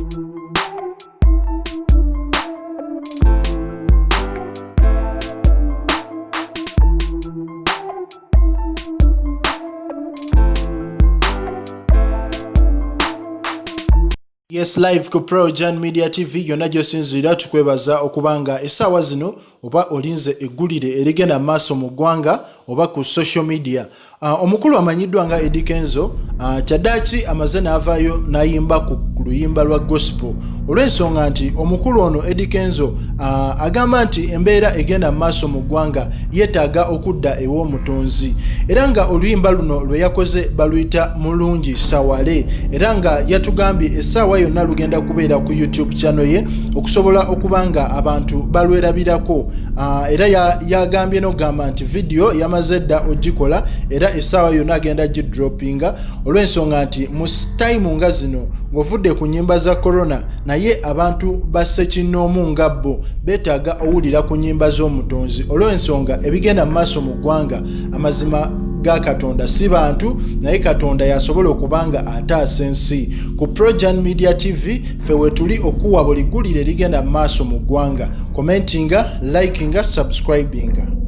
Yes, live ku Projan Media TV yonna gyosinzira tukwebaza okubanga essaawa zino oba olinze eggulire erigenda maaso mu ggwanga oba ku social media. Omukulu amanyiddwa nga Eddie Kenzo kyaddaaki amaze n'avaayo n'ayimba ku luyimba lwa gospel olw'ensonga nti omukulu ono Eddie Kenzo agamba nti embeera egenda maaso mu ggwanga yeetaaga okudda ew'omutonzi era nga oluyimba luno lwe yakoze baluyita Mulungi Sawale era nga yatugambye essaawa yonna lugenda kubeera ku YouTube channel ye okusobola okubanga abantu balwerabirako era yagambye n'okugamba nti video yamaze dda ogikola era essaawa yonna agenda gidropinga olw'ensonga nti mu time nga zino ng'ovudde ku nnyimba za corona naye abantu bassekinnoomu nga bo beetaaga owulira ku nnyimba z'omutonzi olw'ensonga ebigenda mu maaso mu ggwanga amazima ga Katonda si bantu naye Katonda yasobola okubanga ataasa ensi. Ku Projan Media TV ffe wetuli okuwa buli ggulire ligenda mu maaso mu ggwanga commentinga, likinga, subscribinga.